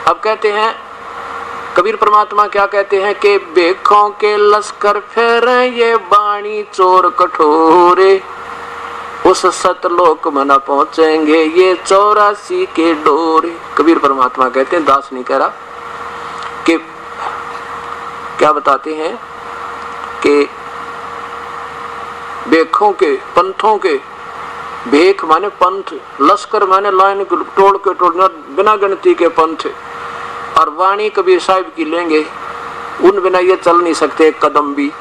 अब कहते हैं कबीर परमात्मा क्या कहते हैं कि बेखों के लश्कर फेरे ये बाणी चोर कठोरे, उस सतलोक में न पहुंचेंगे ये 84 के डोरे। कबीर परमात्मा कहते हैं, दास नहीं कह रहा, कि क्या बताते हैं कि बेखों के पंथों के, भेख माने पंथ, लश्कर माने लाइन तोड़ के तोड़ना, बिना गिनती के पंथ, और वाणी कबीर साहिब की लेंगे, उन बिना ये चल नहीं सकते एक कदम भी।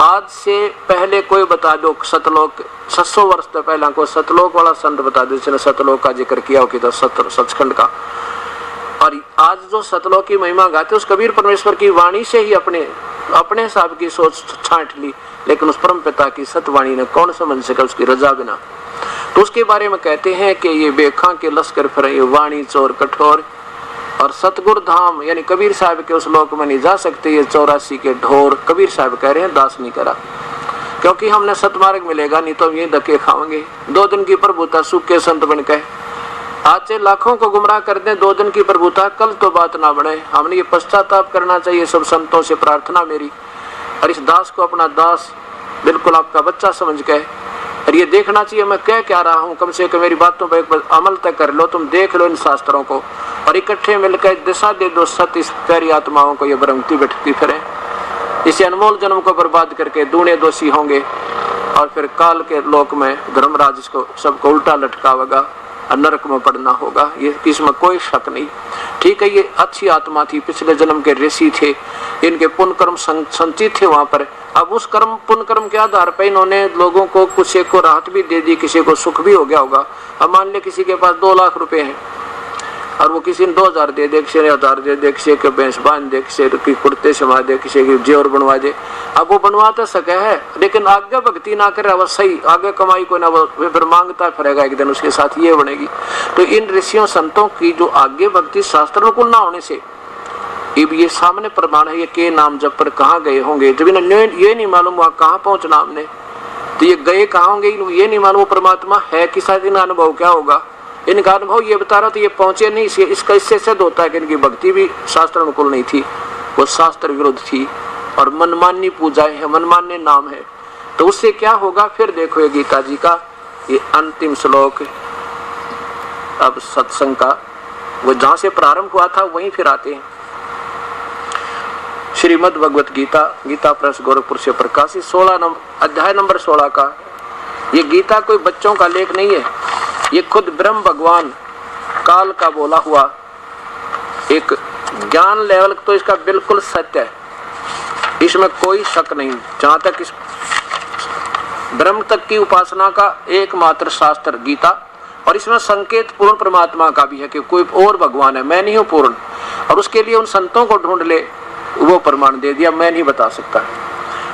आज से पहले कोई बता दो सतलोक, 700 वर्ष से पहला कोई सतलोक वाला संत बता दो जिसने सतलोक का जिक्र किया हो कि सचखंड का। और आज जो सतलोक की महिमा गाते उस कबीर परमेश्वर की वाणी से ही अपने हिसाब की सोच छांट ली, लेकिन उस परम पिता की सतवाणी ने कौन समझ सका उसकी रजा बिना। तो उसके बारे में कहते हैं कि ये बेखा के लश्कर फिरे ये वाणी चोर कठोर, और सतगुर धाम यानी कबीर साहब के उस लोक में नहीं जा सकते ये 84 के ढोर। कबीर साहब कह रहे हैं, दास नहीं करा, क्योंकि हमने सतमार्ग मिलेगा नहीं तो हम ये धक्के खाएंगे। 2 दिन की प्रभुता सुख के संत बन के आज से लाखों को गुमराह कर दें, 2 दिन की प्रभुता कल तो बात ना बने। हमने ये पश्चाताप करना चाहिए सब संतों से, प्रार्थना मेरी। और इस दास को अपना दास बिल्कुल आपका बच्चा समझ के, और ये देखना चाहिए मैं कह क्या रहा हूँ, कम से कम मेरी बातों पर एक बार अमल तक कर लो, तुम देख लो इन शास्त्रों को, और इकट्ठे मिलकर दिशा दे दो सत इस प्यारी आत्माओं को ये भ्रमती भटकती फिरे। इसे अनमोल जन्म को बर्बाद करके दूने दोषी होंगे, और फिर काल के लोक में धर्मराज इसको सबको उल्टा लटकावेगा और नरक में पड़ना होगा, ये इसमें कोई शक नहीं। ठीक है, ये अच्छी आत्मा थी, पिछले जन्म के ऋषि थे, इनके पुण्य कर्म संचित थे वहां पर। अब उस कर्म पुण्य कर्म के आधार पर इन्होंने लोगों को, कुछ को राहत भी दे दी, किसी को सुख भी हो गया होगा। अब मान ले किसी के पास 2 लाख रुपए हैं और वो किसी ने 2000 दे दे, किसी ने 1000 दे दे, किसी के भैंस बांध दे, किसी की कुर्ते समा दे, किसी की जेवर बनवा दे। अब वो बनवा तो सके है, लेकिन आगे भक्ति ना करे, वो सही आगे कमाई को ना, वो फिर मांगता फिरेगा एक दिन उसके साथ ये बनेगी। तो इन ऋषियों संतों की जो आगे भक्ति शास्त्र अनुकूल ना होने से, ये सामने प्रमाण है, ये के नाम जब पर कहाँ गए होंगे, जब इन्हें ये नहीं मालूम वहाँ कहाँ पहुंचना हमने, तो ये गए कहाँ होंगे ये नहीं मालूम, परमात्मा है कि शायद इनका अनुभव क्या होगा। इनका अनुभव ये बता रहा तो ये पहुंचे नहीं, इसका इससे सिद्ध होता है कि इनकी भक्ति भी शास्त्र अनुकूल नहीं थी, वो शास्त्र विरुद्ध थी, और मनमानी पूजाएं है, मनमान्य नाम है। तो उससे क्या होगा फिर देखो, ये गीता जी का ये अंतिम श्लोक, अब सत्संग का वो जहां से प्रारंभ हुआ था वहीं फिर आते हैं। श्रीमद् भगवत गीता, गीता प्रेस गोरखपुर से प्रकाशित 16 अध्याय नंबर 16 का। ये गीता कोई बच्चों का लेख नहीं है, ये खुद ब्रह्म भगवान काल का बोला हुआ एक ज्ञान लेवल, तो इसका बिल्कुल सत्य है, इसमें कोई शक नहीं। जहां तक इस ब्रह्म तक की उपासना का एकमात्र शास्त्र गीता, और इसमें संकेत पूर्ण परमात्मा का भी है कि कोई और भगवान है, मैं नहीं हूं पूर्ण, और उसके लिए उन संतों को ढूंढ ले, वो प्रमाण दे दिया, मैं नहीं बता सकता।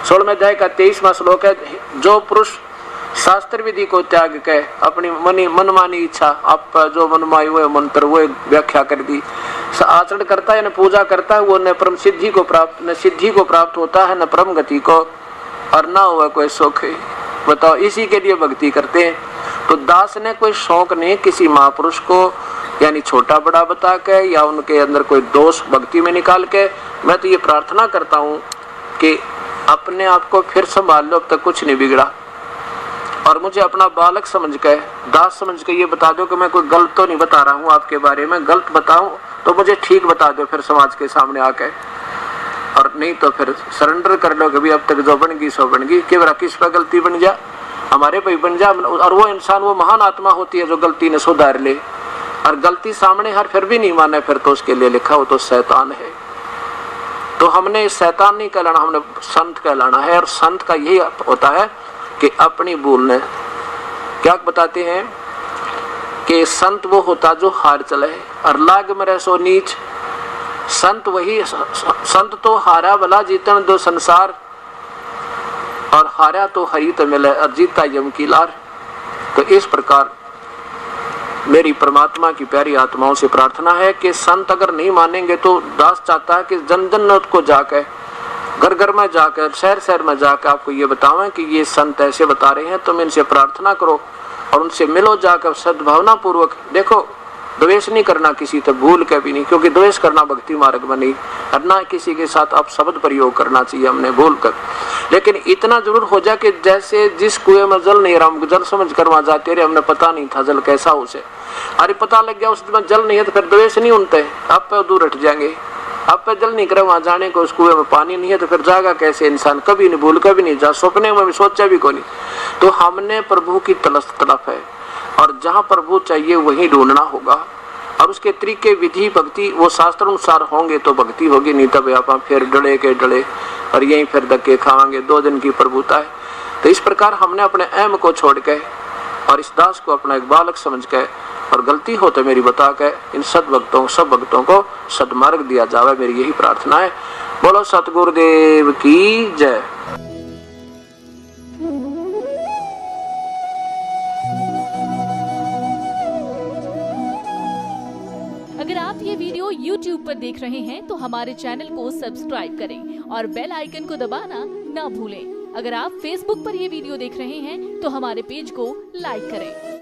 16वें अध्याय का 23वां श्लोक है, जो पुरुष शास्त्र विधि को त्याग के अपनी मनमानी इच्छा, आप जो मनमाई हुए मंत्र वो व्याख्या कर दी, आचरण करता है, न पूजा करता है, वो न परम सिद्धि को प्राप्त होता है, न परम गति को, और न हुआ कोई सुख। बताओ, इसी के लिए भक्ति करते हैं। तो दास ने कोई शौक नहीं किसी महापुरुष को यानी छोटा बड़ा बता के या उनके अंदर कोई दोष भक्ति में निकाल के। मैं तो ये प्रार्थना करता हूँ कि अपने आप को फिर संभाल लो, अब तक कुछ नहीं बिगड़ा, और मुझे अपना बालक समझ के, दास समझ के ये बता दो कि मैं कोई गलत तो नहीं बता रहा हूँ आपके बारे में। गलत बताऊं तो मुझे ठीक बता दो फिर समाज के सामने आके, और नहीं तो फिर सरेंडर कर लो कि अब तक जो बन गई सो बन गई, कि किस पर गलती बन जा, हमारे पे बन जा। और वो इंसान, वो महान आत्मा होती है जो गलती ने सुधार ले, और गलती सामने हर फिर भी नहीं माने, फिर तो उसके लिए लिखा हो तो शैतान है। तो हमने शैतान नहीं कहलाना, हमने संत कहलाना है। और संत का यही होता है कि अपनी भूल ने क्या बताते हैं कि संत वो होता जो हार चले और लाग मरे सो नीच। संत वही, संत तो हारा भला जीतन दो संसार, और हारा तो हरी तो मिले और जीता यम की लार। तो इस प्रकार मेरी परमात्मा की प्यारी आत्माओं से प्रार्थना है कि संत अगर नहीं मानेंगे तो दास चाहता है कि जन जन को जाकर, घर घर में जाकर, शहर शहर में जाकर आपको ये बतावें कि ये संत ऐसे बता रहे हैं, तुम इनसे प्रार्थना करो और उनसे मिलो जाकर सद्भावना पूर्वक। देखो द्वेष नहीं करना किसी से, भूल के भी नहीं, क्योंकि द्वेष करना भक्ति मार्ग में नहीं, और ना किसी के साथ आप शब्द प्रयोग करना चाहिए हमने भूल कर। लेकिन इतना जरूर हो जाए कि जैसे जिस कुएं में जल नहीं रहा, जल समझ कर वहां जाते रहे, हमने पता नहीं था जल कैसा उसे, अरे पता लग गया उसमें जल नहीं है तो फिर द्वेष नहीं उनते, आप पे दूर हट जाएंगे। आप पे जल नहीं करे वहां जाने को, उस कुएं में पानी नहीं है तो फिर जाएगा कैसे इंसान, कभी नहीं भूल कभी नहीं जा, सपने में भी सोचा भी को नहीं। तो हमने प्रभु की तलफ है, और जहां प्रभु चाहिए वहीं ढूंढना होगा, और उसके तरीके विधि भक्ति वो शास्त्र अनुसार होंगे तो भक्ति होगी, नहीं तब आप फिर डले के डले और यहीं फिर धक्के खावांगे, 2 दिन की प्रभुता है। तो इस प्रकार हमने अपने अहम को छोड़ के और इस दास को अपना एक बालक समझ के, और गलती हो तो मेरी बता के इन सब भक्तों को सदमार्ग दिया जावे, मेरी यही प्रार्थना है। बोलो सतगुरुदेव की जय। अगर आप ये वीडियो YouTube पर देख रहे हैं तो हमारे चैनल को सब्सक्राइब करें और बेल आइकन को दबाना ना भूलें। अगर आप Facebook पर ये वीडियो देख रहे हैं तो हमारे पेज को लाइक करें।